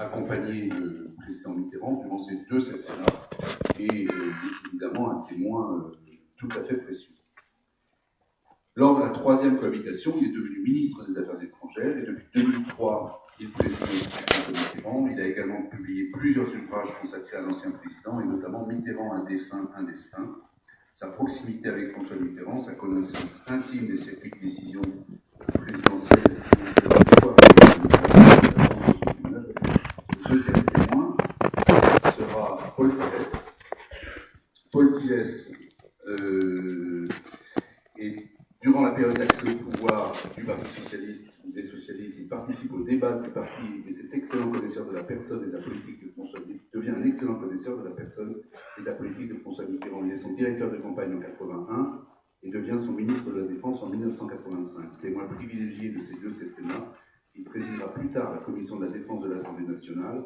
accompagné le président Mitterrand durant ces 2 septennats et évidemment un témoin tout à fait précieux. Lors de la 3e cohabitation, il est devenu ministre des Affaires étrangères et depuis 2003, il préside François Mitterrand. Il a également publié plusieurs ouvrages consacrés à l'ancien président et notamment Mitterrand, un dessein, un destin. Sa proximité avec François Mitterrand, sa connaissance intime des circuits de décision présidentielle. Le deuxième témoin sera Paul Pilès. Paul Pilès durant la période d'accès au pouvoir du Parti socialiste ou des socialistes, il participe au débat du parti et cet excellent connaisseur de la personne et de la politique de François Mitterrand devient un excellent connaisseur de la personne et de la politique de François Mitterrand. Il est son directeur de campagne en 81 et devient son ministre de la Défense en 1985. Témoin privilégié de ces 2 septennats, il présidera plus tard la commission de la Défense de l'Assemblée nationale,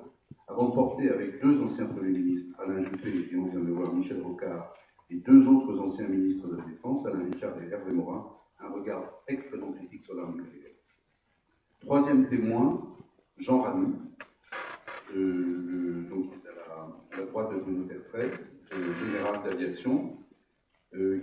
avant de porter avec 2 anciens premiers ministres, Alain Juppé et on vient de le voir Michel Rocard, et 2 autres anciens ministres de la Défense, Alain Richard et Hervé Morin, un regard extrêmement critique sur l'arme nucléaire. 3e témoin, Jean Ranoux, donc à la droite de Bruno Tertrais, général d'aviation,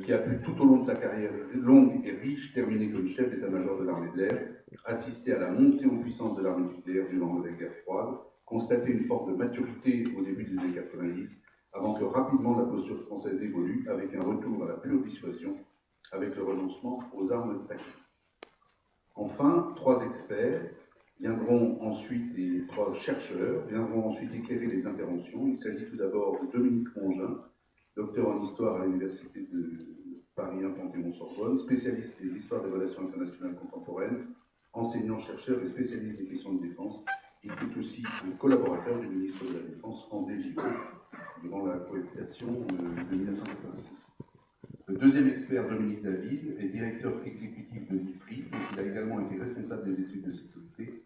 qui a pu tout au long de sa carrière longue et riche terminer comme chef d'état-major de l'armée de l'air, assister à la montée en puissance de l'armée nucléaire durant la guerre froide, constater une forme de maturité au début des années 90, avant que rapidement la posture française évolue avec un retour à la pure dissuasion, avec le renoncement aux armes tactiques. Enfin, 3 experts viendront ensuite, et 3 chercheurs viendront ensuite éclairer les interventions. Il s'agit tout d'abord de Dominique Mongin, docteur en histoire à l'Université de Paris 1 Panthéon-Sorbonne, spécialiste de l'histoire des relations internationales contemporaines, enseignant-chercheur et spécialiste des questions de défense. Il fut aussi un collaborateur du ministre de la Défense, André Giraud, durant la cohabitation de 1986. Le 2e expert, Dominique David, est directeur exécutif de l'IFRI, dont il a également été responsable des études de sécurité.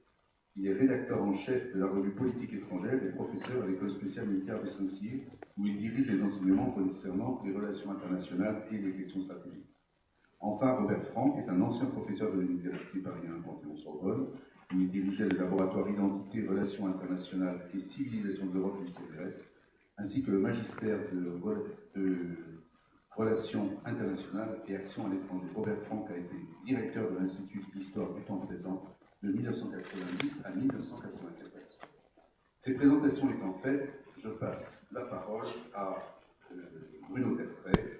Il est rédacteur en chef de la revue Politique étrangère et professeur à l'école spéciale militaire de Saint-Cyr, où il dirige les enseignements concernant les relations internationales et les questions stratégiques. Enfin, Robert Frank est un ancien professeur de l'Université Paris 1 Panthéon-Sorbonne, où il dirigeait le laboratoire Identité, Relations internationales et Civilisation de l'Europe du CNRS, ainsi que le magistère de Relations internationales et Action à l'étranger. Robert Frank a été directeur de l'Institut d'Histoire du temps présent de 1990 à 1994. Ces présentations étant faites, je passe la parole à Bruno Tertrais,